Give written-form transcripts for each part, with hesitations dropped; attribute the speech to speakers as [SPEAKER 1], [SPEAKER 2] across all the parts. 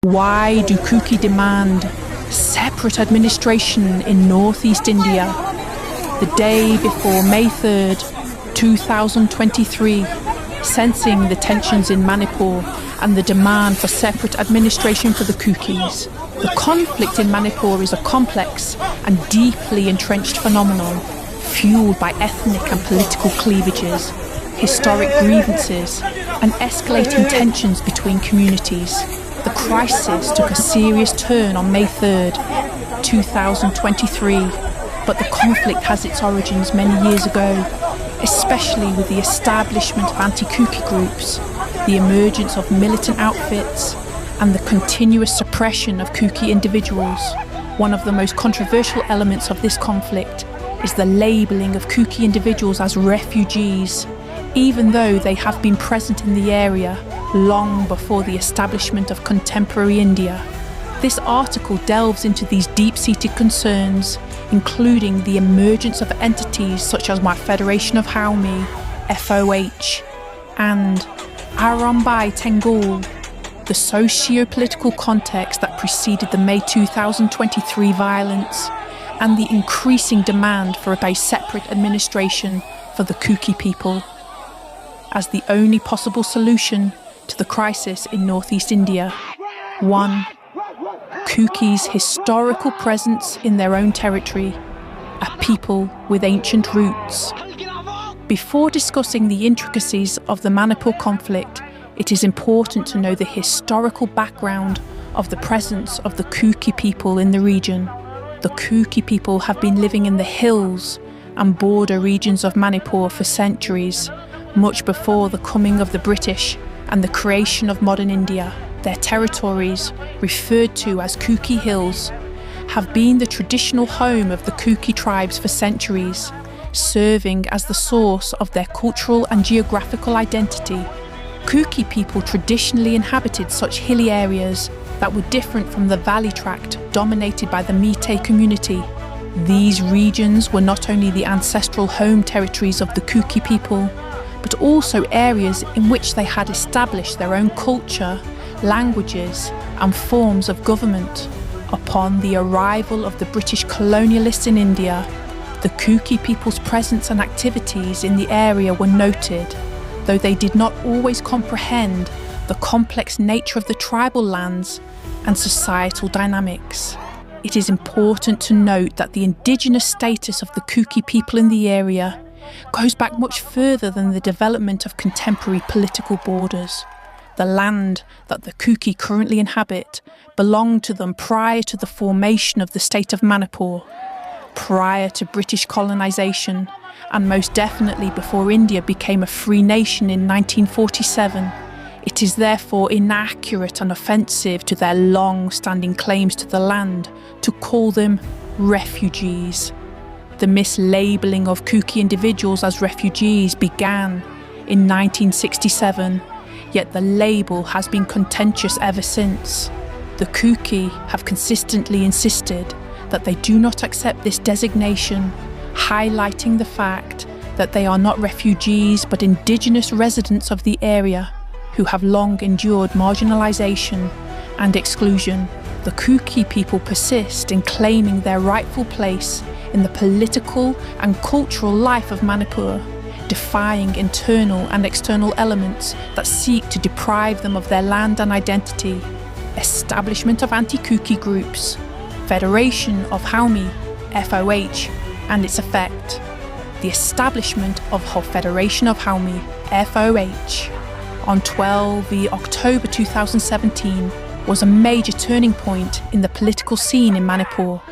[SPEAKER 1] Why do Kuki demand separate administration in northeast India? The day before May 3rd, 2023, sensing the tensions in Manipur and the demand for separate administration for the Kukis. The conflict in Manipur is a complex and deeply entrenched phenomenon, fueled by ethnic and political cleavages, historic grievances, and escalating tensions between communities. The crisis took a serious turn on May 3rd, 2023, but the conflict has its origins many years ago, especially with the establishment of anti-Kuki groups, the emergence of militant outfits, and the continuous suppression of Kuki individuals. One of the most controversial elements of this conflict is the labelling of Kuki individuals as refugees, even though they have been present in the area long before the establishment of contemporary India. This article delves into these deep-seated concerns, including the emergence of entities such as my Federation of Haumi, FOH, and Arambai Tengul, the socio-political context that preceded the May 2023 violence, and the increasing demand for a separate administration for the Kuki people as the only possible solution to the crisis in northeast India. 1. Kukis' historical presence in their own territory, a people with ancient roots. Before discussing the intricacies of the Manipur conflict, it is important to know the historical background of the presence of the Kuki people in the region. The Kuki people have been living in the hills and border regions of Manipur for centuries, much before the coming of the British and the creation of modern India. Their territories, referred to as Kuki Hills, have been the traditional home of the Kuki tribes for centuries, serving as the source of their cultural and geographical identity. Kuki people traditionally inhabited such hilly areas that were different from the valley tract dominated by the Meitei community. These regions were not only the ancestral home territories of the Kuki people, but also areas in which they had established their own culture, languages, and forms of government. Upon the arrival of the British colonialists in India, the Kuki people's presence and activities in the area were noted, though they did not always comprehend the complex nature of the tribal lands and societal dynamics. It is important to note that the indigenous status of the Kuki people in the area goes back much further than the development of contemporary political borders. The land that the Kuki currently inhabit belonged to them prior to the formation of the state of Manipur, prior to British colonisation, and most definitely before India became a free nation in 1947. It is therefore inaccurate and offensive to their long-standing claims to the land to call them refugees. The mislabelling of Kuki individuals as refugees began in 1967, yet the label has been contentious ever since. The Kuki have consistently insisted that they do not accept this designation, highlighting the fact that they are not refugees but indigenous residents of the area who have long endured marginalisation and exclusion. The Kuki people persist in claiming their rightful place in the political and cultural life of Manipur, defying internal and external elements that seek to deprive them of their land and identity. Establishment of anti-Kuki groups, Federation of Haumi, FOH, and its effect. The establishment of Federation of Haumi, FOH, on 12 October 2017 was a major turning point in the political scene in Manipur,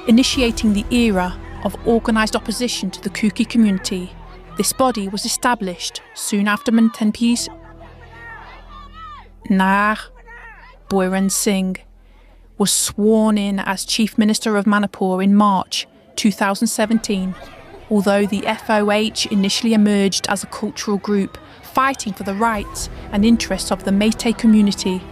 [SPEAKER 1] initiating the era of organised opposition to the Kuki community. This body was established soon after Militancy's Nar Boiran Singh was sworn in as Chief Minister of Manipur in March 2017. Although the FOH initially emerged as a cultural group fighting for the rights and interests of the Meitei community,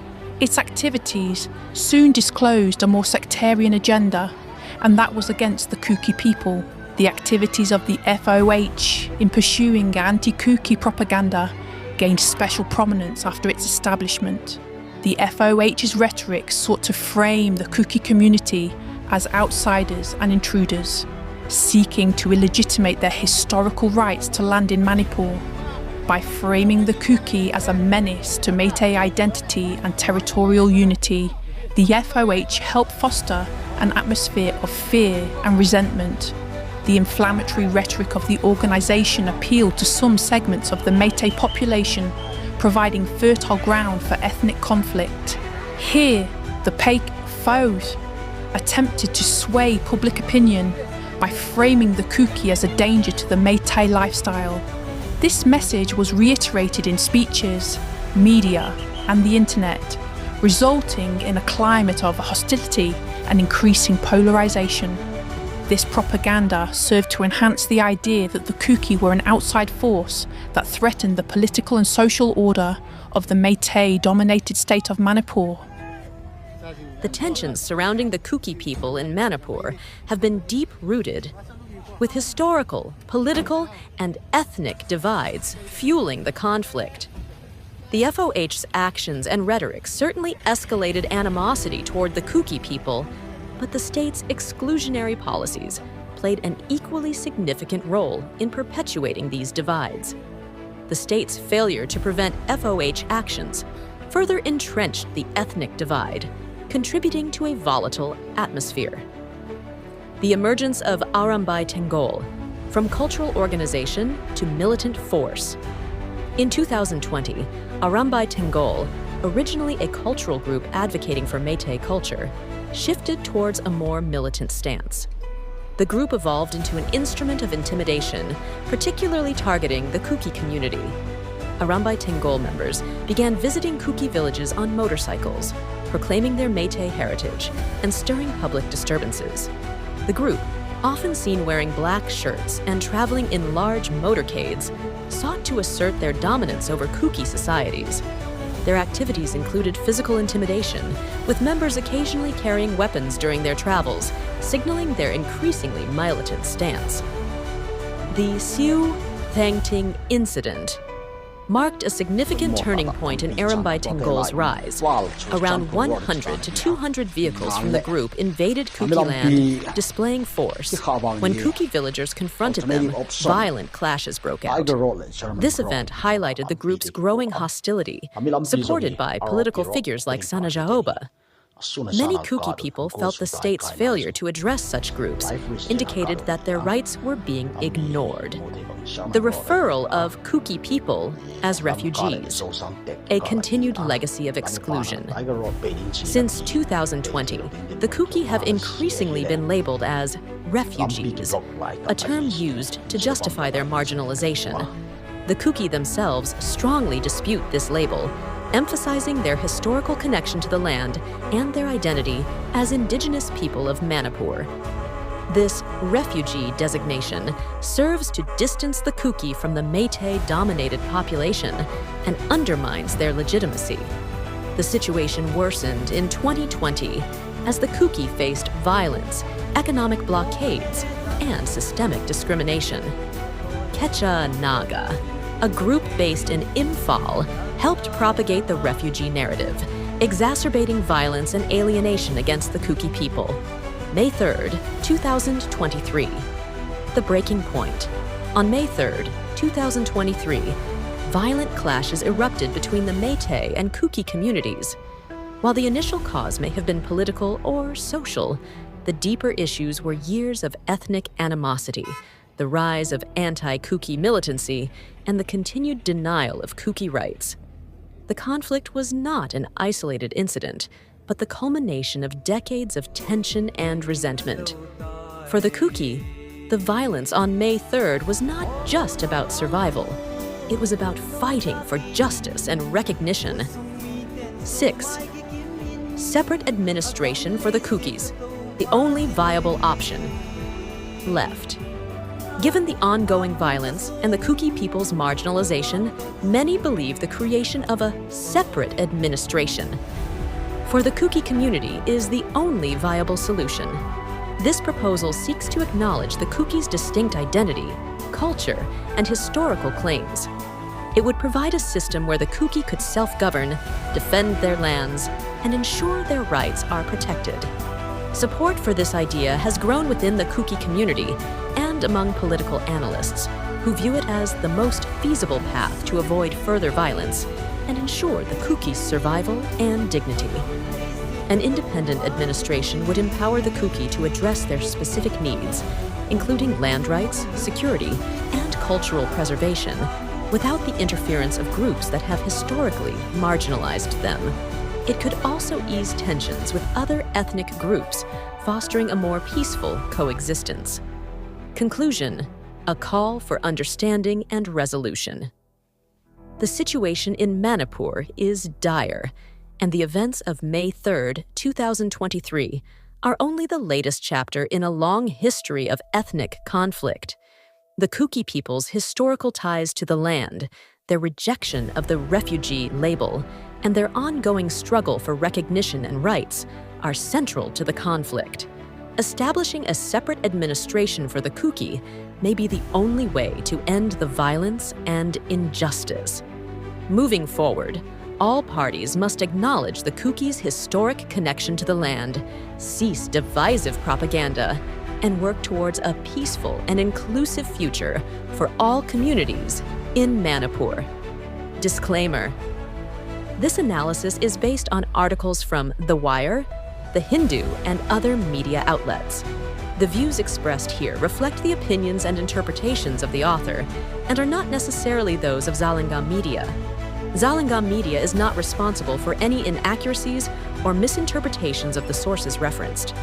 [SPEAKER 1] its activities soon disclosed a more sectarian agenda, and that was against the Kuki people. The activities of the FOH in pursuing anti-Kuki propaganda gained special prominence after its establishment. The FOH's rhetoric sought to frame the Kuki community as outsiders and intruders, seeking to illegitimate their historical rights to land in Manipur by framing the Kuki as a menace to Meitei identity and territorial unity. The FOH helped foster an atmosphere of fear and resentment. The inflammatory rhetoric of the organisation appealed to some segments of the Meitei population, providing fertile ground for ethnic conflict. Here, the foes attempted to sway public opinion by framing the Kuki as a danger to the Meitei lifestyle. This message was reiterated in speeches, media, and the internet, resulting in a climate of hostility and increasing polarisation. This propaganda served to enhance the idea that the Kuki were an outside force that threatened the political and social order of the Meitei-dominated state of Manipur.
[SPEAKER 2] The tensions surrounding the Kuki people in Manipur have been deep-rooted, with historical, political, and ethnic divides fueling the conflict. The FOH's actions and rhetoric certainly escalated animosity toward the Kuki people, but the state's exclusionary policies played an equally significant role in perpetuating these divides. The state's failure to prevent FOH actions further entrenched the ethnic divide, contributing to a volatile atmosphere. The emergence of Arambai Tengol, from cultural organization to militant force. In 2020, Arambai Tengol, originally a cultural group advocating for Meitei culture, shifted towards a more militant stance. The group evolved into an instrument of intimidation, particularly targeting the Kuki community. Arambai Tengol members began visiting Kuki villages on motorcycles, proclaiming their Meitei heritage and stirring public disturbances. The group, often seen wearing black shirts and traveling in large motorcades, sought to assert their dominance over Kuki societies. Their activities included physical intimidation, with members occasionally carrying weapons during their travels, signaling their increasingly militant stance. The Siu Thangting incident marked a significant turning point in Arambai Tengol's rise. Around 100 to 200 vehicles from the group invaded Kuki land, displaying force. When Kuki villagers confronted them, violent clashes broke out. This event highlighted the group's growing hostility, supported by political figures like Sanajaoba. Many Kuki people felt the state's failure to address such groups indicated that their rights were being ignored. The referral of Kuki people as refugees, a continued legacy of exclusion. Since 2020, the Kuki have increasingly been labeled as refugees, a term used to justify their marginalization. The Kuki themselves strongly dispute this label, emphasizing their historical connection to the land and their identity as indigenous people of Manipur. This refugee designation serves to distance the Kuki from the Meitei-dominated population and undermines their legitimacy. The situation worsened in 2020 as the Kuki faced violence, economic blockades, and systemic discrimination. Kecha Naga, a group based in Imphal, helped propagate the refugee narrative, exacerbating violence and alienation against the Kuki people. May 3rd, 2023. The breaking point. On May 3rd, 2023, violent clashes erupted between the Meitei and Kuki communities. While the initial cause may have been political or social, the deeper issues were years of ethnic animosity, the rise of anti-Kuki militancy, and the continued denial of Kuki rights. The conflict was not an isolated incident, but the culmination of decades of tension and resentment. For the Kuki, the violence on May 3rd was not just about survival. It was about fighting for justice and recognition. 6. Separate administration for the Kukis, the only viable option. Left. Given the ongoing violence and the Kuki people's marginalization, many believe the creation of a separate administration for the Kuki community is the only viable solution. This proposal seeks to acknowledge the Kuki's distinct identity, culture, and historical claims. It would provide a system where the Kuki could self-govern, defend their lands, and ensure their rights are protected. Support for this idea has grown within the Kuki community and among political analysts, who view it as the most feasible path to avoid further violence and ensure the Kuki's survival and dignity. An independent administration would empower the Kuki to address their specific needs, including land rights, security, and cultural preservation, without the interference of groups that have historically marginalized them. It could also ease tensions with other ethnic groups, fostering a more peaceful coexistence. Conclusion: a call for understanding and resolution. The situation in Manipur is dire, and the events of May 3, 2023 are only the latest chapter in a long history of ethnic conflict. The Kuki people's historical ties to the land, their rejection of the refugee label, and their ongoing struggle for recognition and rights are central to the conflict. Establishing a separate administration for the Kuki may be the only way to end the violence and injustice. Moving forward, all parties must acknowledge the Kuki's historic connection to the land, cease divisive propaganda, and work towards a peaceful and inclusive future for all communities in Manipur. Disclaimer: this analysis is based on articles from The Wire, The Hindu, and other media outlets. The views expressed here reflect the opinions and interpretations of the author and are not necessarily those of Zalengam Media. Zalengam Media is not responsible for any inaccuracies or misinterpretations of the sources referenced.